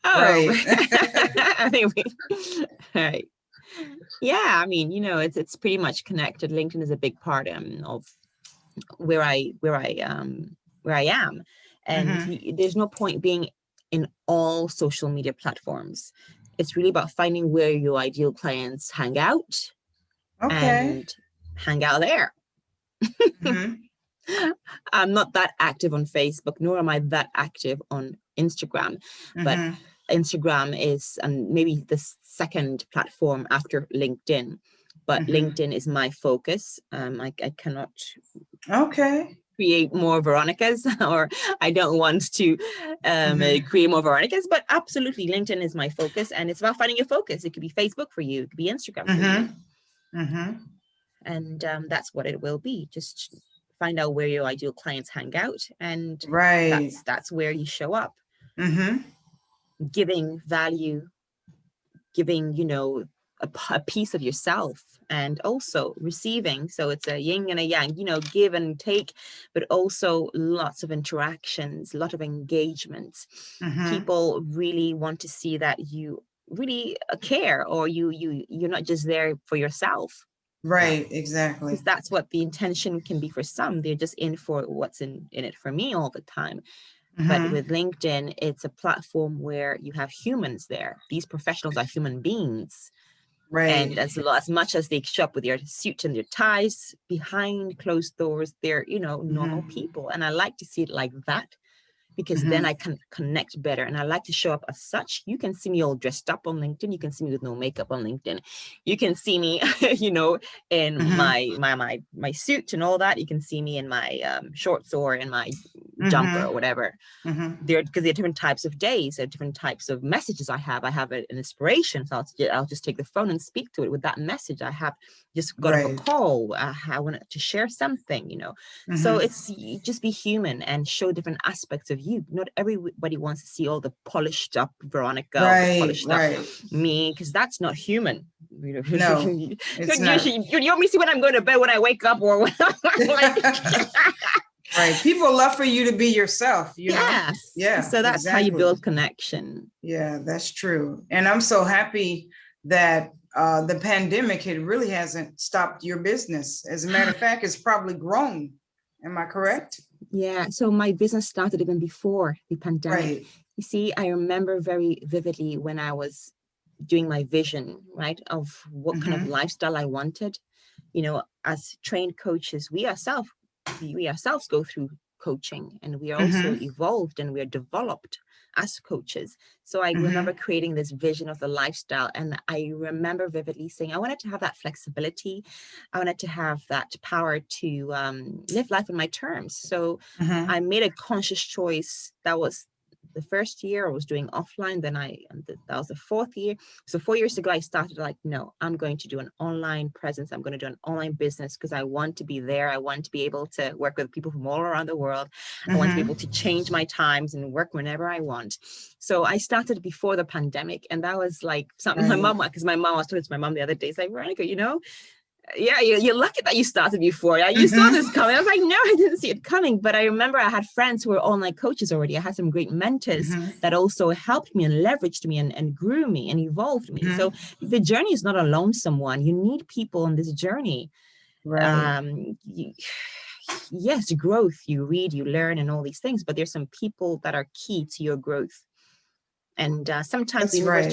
Oh, right. Yeah, I mean, it's pretty much connected. LinkedIn is a big part of where I am, and there's no point being in all social media platforms. It's really about finding where your ideal clients hang out and hang out there. I'm not that active on Facebook, nor am I that active on Instagram, but Instagram is maybe the second platform after LinkedIn, but LinkedIn is my focus. I cannot create more Veronicas, or I don't want to create more Veronicas, but absolutely LinkedIn is my focus, and it's about finding your focus. It could be Facebook for you, it could be Instagram for you, and that's what it will be. Just find out where your ideal clients hang out, and that's where you show up, giving value, giving a piece of yourself, and also receiving. So it's a yin and a yang, you know, give and take, but also lots of interactions, a lot of engagements. People really want to see that you really care, or you're not just there for yourself. Right, exactly. Because that's what the intention can be for some. They're just in for what's in it for me all the time. But with LinkedIn, it's a platform where you have humans there. These professionals are human beings. Right. And as much as they show up with their suits and their ties, behind closed doors, they're, you know, normal people. And I like to see it like that, because then I can connect better. And I like to show up as such. You can see me all dressed up on LinkedIn. You can see me with no makeup on LinkedIn. You can see me, you know, in my suit and all that. You can see me in my shorts or in my jumper or whatever. Because there are different types of days, there are different types of messages I have. I have an inspiration, so I'll just take the phone and speak to it with that message. I have just got off a call. I wanted to share something, you know. So it's just be human and show different aspects of you. Not everybody wants to see all the polished up Veronica, or the polished up me, because that's not human. You know, no, it's not. You want me to see when I'm going to bed, when I wake up, or when I'm like. Right. People love for you to be yourself, you know? Yes. Yeah. So that's how you build connection. Yeah, that's true. And I'm so happy that the pandemic, it really hasn't stopped your business. As a matter of fact, it's probably grown. Am I correct? Yeah. So my business started even before the pandemic. Right. You see, I remember very vividly when I was doing my vision, right, of what kind of lifestyle I wanted. You know, as trained coaches, we ourselves go through coaching, and we are also evolved and we are developed as coaches. So I remember creating this vision of the lifestyle, and I remember vividly saying I wanted to have that flexibility. I wanted to have that power to live life on my terms. So I made a conscious choice. That was the first year I was doing offline. Then that was the fourth year. So 4 years ago, I started like, no, I'm going to do an online presence. I'm going to do an online business because I want to be there. I want to be able to work with people from all around the world. I want to be able to change my times and work whenever I want. So I started before the pandemic, and that was like something my mom, because my mom, I was talking to my mom the other day, it's like, Veronica, you know, yeah, you're lucky that you started before. Yeah, you saw this coming. I was like, no, I didn't see it coming. But I remember I had friends who were online coaches already. I had some great mentors that also helped me and leveraged me and grew me and evolved me. So the journey is not a lonesome one. You need people on this journey. Right. Yes, growth. You read, you learn, and all these things. But there's some people that are key to your growth. And sometimes the universe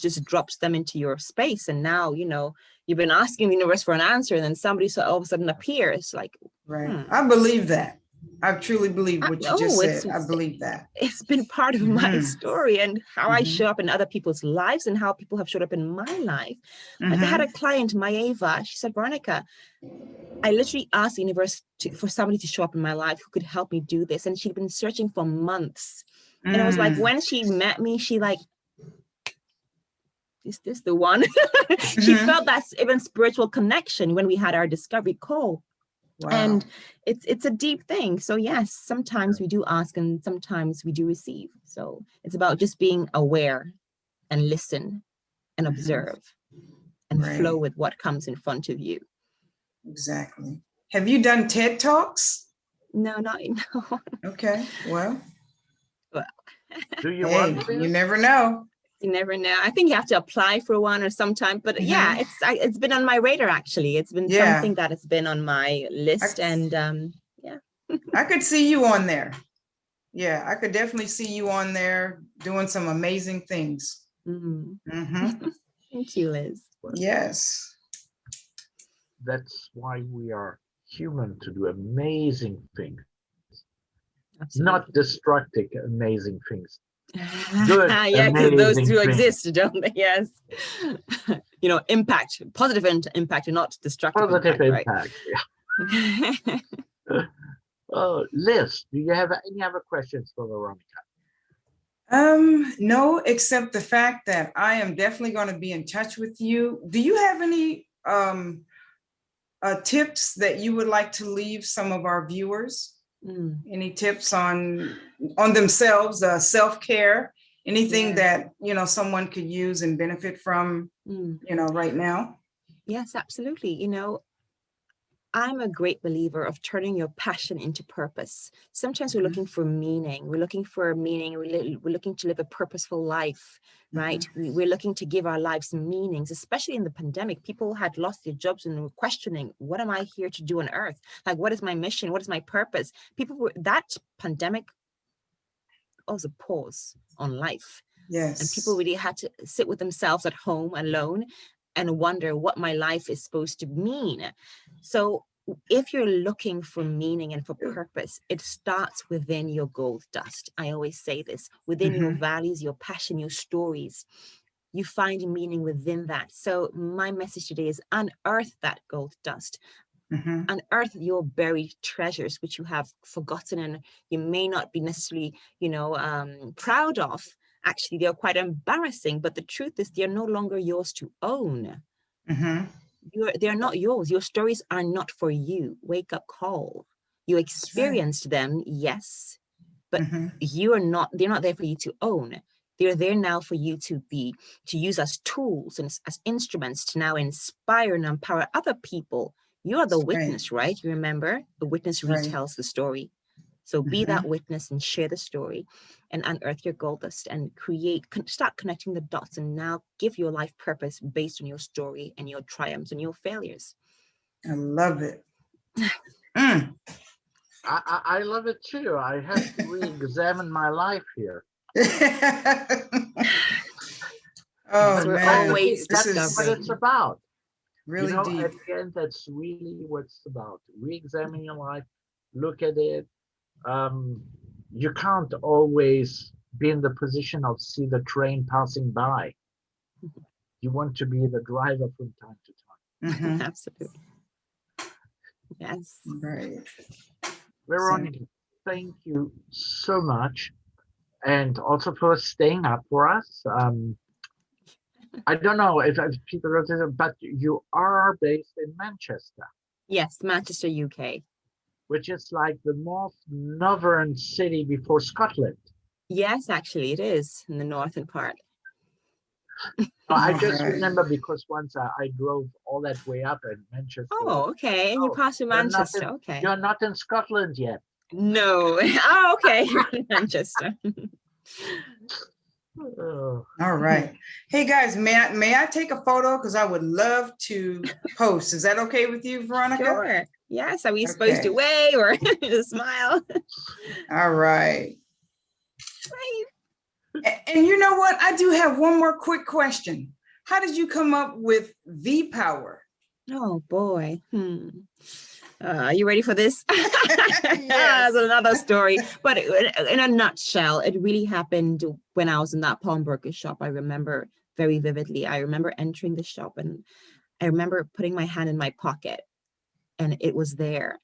just drops them into your space, and now, you know, you've been asking the universe for an answer, and then somebody all of a sudden appears. Like, I believe that. I truly believe what you just said. I believe that. It's been part of my story and how I show up in other people's lives and how people have showed up in my life. Like I had a client, Maeva. She said, Veronica, I literally asked the universe for somebody to show up in my life who could help me do this, and she'd been searching for months. And it was like when she met me, she like, is this the one? She felt that even spiritual connection when we had our discovery call. Wow. And it's a deep thing. So yes, sometimes we do ask and sometimes we do receive. So it's about just being aware and listen and observe and flow with what comes in front of you. Exactly. Have you done TED Talks? No. Okay, well. Do you want to? You never know. You never know. I think you have to apply for one or sometime, but yeah, it's been on my radar actually. It's been something that has been on my list, and yeah. I could see you on there. Yeah, I could definitely see you on there doing some amazing things. Thank you, Liz. Yes. That's why we are human, to do amazing things. Absolutely. Not destructive, amazing things. Good, yeah, because those two exist, don't they? Yes. You know, impact, positive impact, and not destructive. Positive impact. Right? Yeah. Oh, Liz, do you have any other questions for Veronica? No, except the fact that I am definitely going to be in touch with you. Do you have any tips that you would like to leave some of our viewers? Any tips on themselves, self-care, anything that, you know, someone could use and benefit from, you know, right now? Yes, absolutely. You know, I'm a great believer of turning your passion into purpose. Sometimes we're looking for meaning. We're looking for meaning. We're looking to live a purposeful life, right? We're looking to give our lives meanings, especially in the pandemic. People had lost their jobs and were questioning, what am I here to do on earth? Like, what is my mission? What is my purpose? That pandemic was a pause on life. Yes. And people really had to sit with themselves at home alone and wonder what my life is supposed to mean. So if you're looking for meaning and for purpose, it starts within your gold dust. I always say this, within your values, your passion, your stories. You find meaning within that. So my message today is unearth that gold dust. Unearth your buried treasures, which you have forgotten and you may not be necessarily, you know, proud of. Actually, they're quite embarrassing, but the truth is they're no longer yours to own. They're not yours. Your stories are not for you. Wake up call. You experienced them, yes, but they're not there for you to own. They're there now for you to use as tools and as instruments to now inspire and empower other people. You are the witness, right? You remember, the witness retells the story. So be that witness and share the story and unearth your gold dust and start connecting the dots and now give your life purpose based on your story and your triumphs and your failures. I love it. I love it too. I have to re-examine my life here. Oh, man. Always That's what it's about. Really deep. At the end, that's really what it's about. Re-examine your life, look at it. You can't always be in the position of see the train passing by. You want to be the driver from time to time. Absolutely. Yes. Right. Veronica, thank you so much. And also for staying up for us. I don't know if people wrote this, but you are based in Manchester. Yes, Manchester, UK. Which is like the most northern city before Scotland. Yes, actually, it is in the northern part. I just remember because once I drove all that way up in Manchester. Oh, okay. And you passed through Manchester. Okay. You're not in Scotland yet. No. Oh, okay. You're in Manchester. All right. Hey guys, may I take a photo? Because I would love to post. Is that okay with you, Veronica? Sure. Yes. Are we supposed to wave or smile? All right. And you know what? I do have one more quick question. How did you come up with Vpower? Oh boy. Are you ready for this? Yes. That's another story. But in a nutshell, it really happened when I was in that pawnbroker shop. I remember very vividly. I remember entering the shop and I remember putting my hand in my pocket and it was there.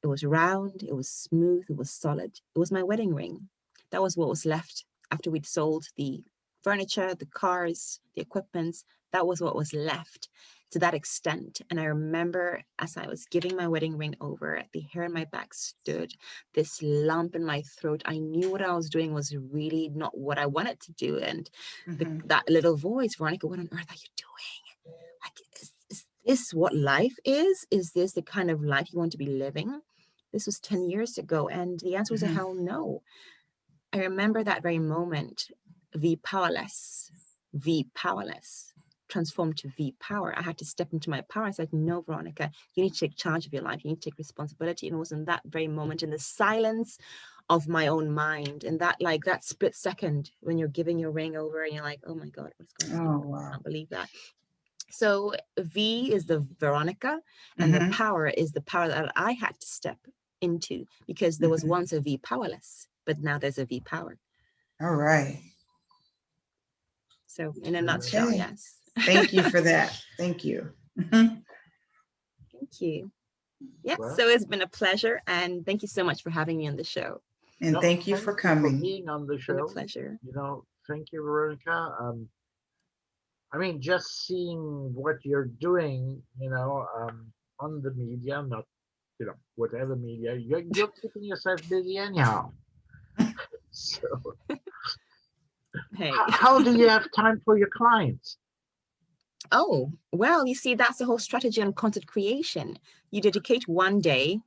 It was round, it was smooth, it was solid. It was my wedding ring. That was what was left after we'd sold the furniture, the cars, the equipment. That was what was left to that extent. And I remember as I was giving my wedding ring over, the hair on my back stood, this lump in my throat. I knew what I was doing was really not what I wanted to do. And that little voice, Veronica, what on earth are you doing? Like, is this what life is? Is this the kind of life you want to be living? This was 10 years ago. And the answer was a hell no. I remember that very moment, Vpowerless transformed to Vpower. I had to step into my power. I said, no, Veronica, you need to take charge of your life. You need to take responsibility. And it was in that very moment, in the silence of my own mind, in that split second when you're giving your ring over and you're like, oh my God, what's going on? Oh, wow. I can't believe that. So V is the Veronica and the power is the power that I had to step into because there was once a Vpowerless, but now there's a Vpower. All right. So in a nutshell, yes. Thank you for that. Thank you. Thank you. Yes, so it's been a pleasure. And thank you so much for having me on the show. And thank you for coming. For being on the show. It's been a pleasure. Thank you, Veronica. I mean, just seeing what you're doing, on the media, not, whatever media, you're keeping yourself busy anyhow. So Hey. How do you have time for your clients? Oh, well, you see, that's the whole strategy on content creation. You dedicate one day,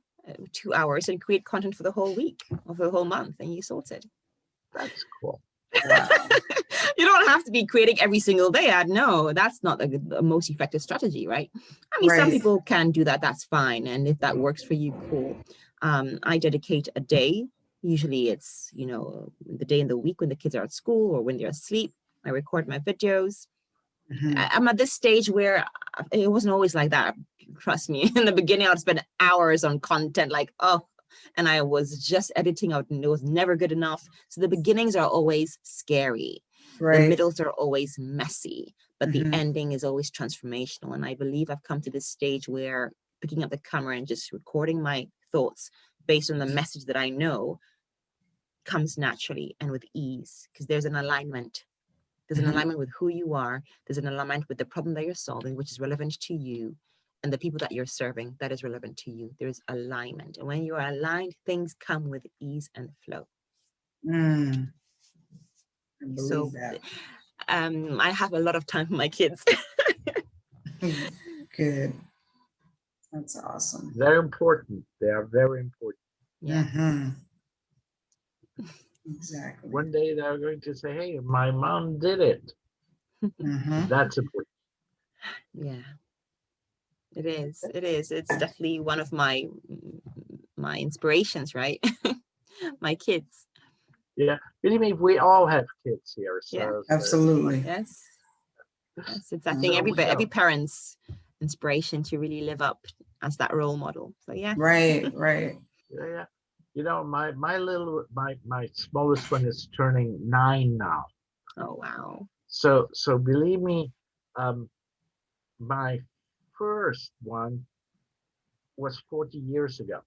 2 hours, and create content for the whole week or for the whole month, and you sort it. That's cool. Wow. You don't have to be creating every single day. No, that's not the most effective strategy, right? I mean, some people can do that. That's fine. And if that works for you, cool. I dedicate a day. Usually it's, you know, the day in the week when the kids are at school or when they're asleep. I record my videos. I'm at this stage where it wasn't always like that. Trust me. In the beginning, I would spend hours on content like, oh, and I was just editing out and it was never good enough. So the beginnings are always scary. The middles are always messy, but the ending is always transformational. And I believe I've come to this stage where picking up the camera and just recording my thoughts based on the message that I know comes naturally and with ease, because there's an alignment. There's an alignment with who you are. There's an alignment with the problem that you're solving, which is relevant to you, and the people that you're serving that is relevant to you. There's alignment. And when you are aligned, things come with ease and flow. I believe that. I have a lot of time for my kids. Good. That's awesome. They're important. They are very important. Yeah. Exactly. One day they're going to say, hey, my mom did it. That's important. Yeah. It is. It is. It's definitely one of my inspirations, right? My kids. Yeah. Believe me, we all have kids here. So, yeah. Absolutely. Yes. Yes. It's, I think every parent's inspiration to really live up as that role model. So yeah. Right. Yeah. You know, my smallest one is turning 9 now. Oh wow. So believe me, my first one was 40 years ago.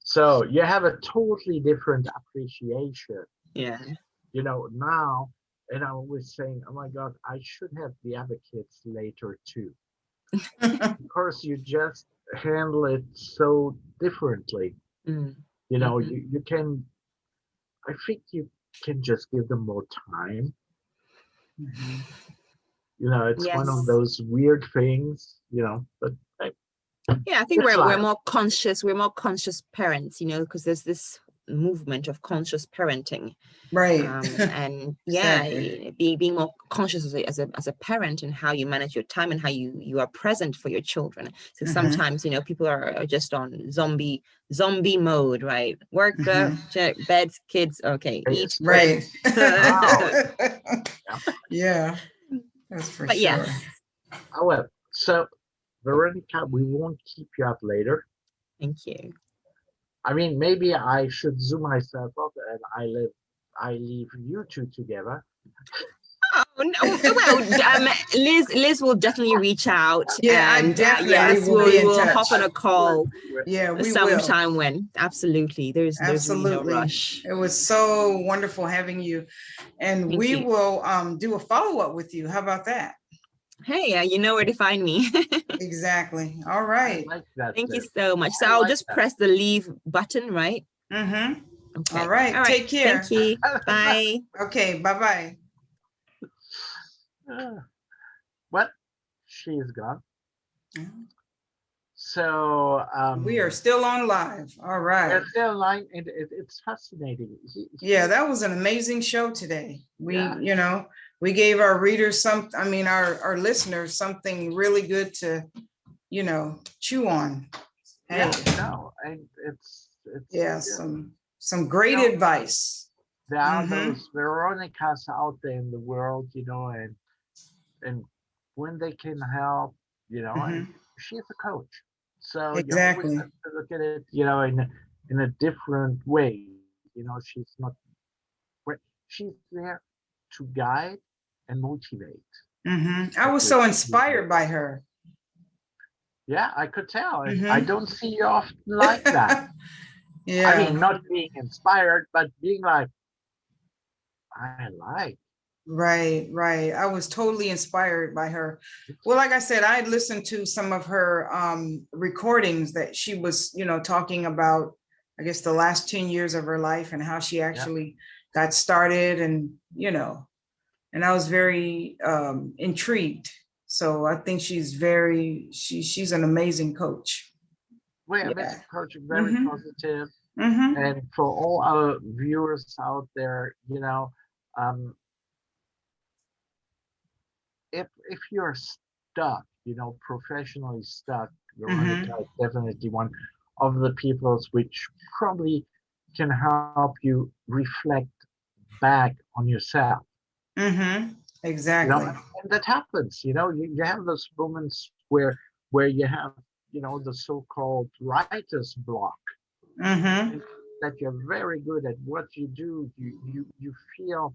So you have a totally different appreciation. Yeah. You know, now, and I'm always saying, oh my God, I should have the other kids later too. Because you just handle it so differently. You know, you can, I think you can just give them more time. You know, it's one of those weird things, you know, but yeah, I think we're more conscious. We're more conscious parents, you know, because there's this movement of conscious parenting, right? And yeah, being more conscious as a parent and how you manage your time and how you are present for your children. So sometimes, you know, people are just on zombie mode, right? Work, check, beds, kids, okay, eat, right? Wow. Yeah, that's for but sure. Yes. However, so Veronica, we won't keep you up later. Thank you. I mean, maybe I should zoom myself up and I leave you two together. Oh no! Well, Liz will definitely reach out. Yeah, and definitely we'll hop on a call. Yeah, we sometime when absolutely. There's really no rush. It was so wonderful having you, and Thank you. will do a follow-up with you. How about that? Hey, you know where to find me. Exactly. All right. Like that, Thank you so much. So I'll just press the leave button, right? Okay. All right. Take care. Thank you. Bye. Okay. Bye-bye. Well, she's gone. So we are still on live. All right. We're still online, and it's fascinating. Yeah, that was an amazing show today. You know, we gave our readers our listeners something really good to, you know, chew on. Hey. No, and it's some great advice. There are those Veronicas out there in the world, you know, and when they can help, you know, and she's a coach. So exactly. You always have to look at it, you know, in a different way. You know, she's there to guide and motivate. I was so inspired by her. Yeah, I could tell. I don't see you often like that. Yeah. I mean, not being inspired, but being like, I like. Right. I was totally inspired by her. Well, like I said, I listened to some of her recordings that she was, you know, talking about I guess, the last 10 years of her life and how she actually got started, and, you know, and I was very intrigued. So I think she's an amazing coach. Well, amazing coach, very positive. And for all our viewers out there, you know, if you're stuck, you know, professionally stuck, Veronica is definitely one of the people which probably can help you reflect back on yourself. Exactly. You know, and that happens, you know, you have those moments where you have, you know, the so-called writer's block. That you're very good at what you do. You feel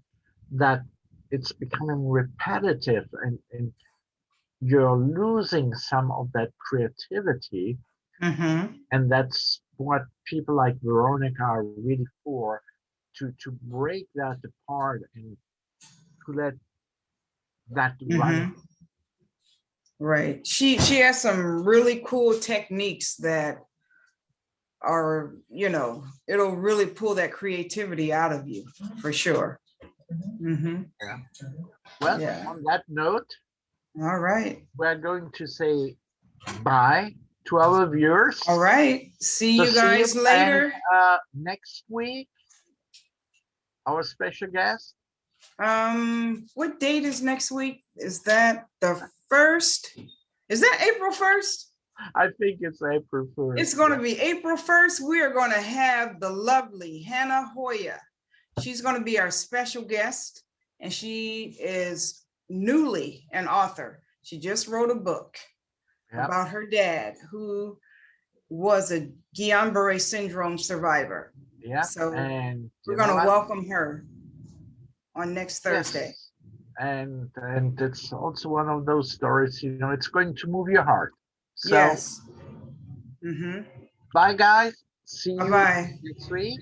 that it's becoming repetitive, and you're losing some of that creativity. And that's what people like Veronica are really for, to break that apart and to let that run. Right. She has some really cool techniques that are, you know, it'll really pull that creativity out of you for sure. Yeah. Well, on that note, all right, we're going to say bye to our viewers. All right. See you guys later. And, next week, our special guest. What date is next week? Is that the 1st? Is that April 1st? I think it's April 1st. It's going to be April 1st. We are going to have the lovely Hannah Hoya. She's going to be our special guest, and she is newly an author. She just wrote a book about her dad, who was a Guillain-Barré syndrome survivor. Yeah. So and we're going to welcome her on next Thursday. Yes. And it's also one of those stories, you know, it's going to move your heart. So, yes. Bye, guys. See you next week.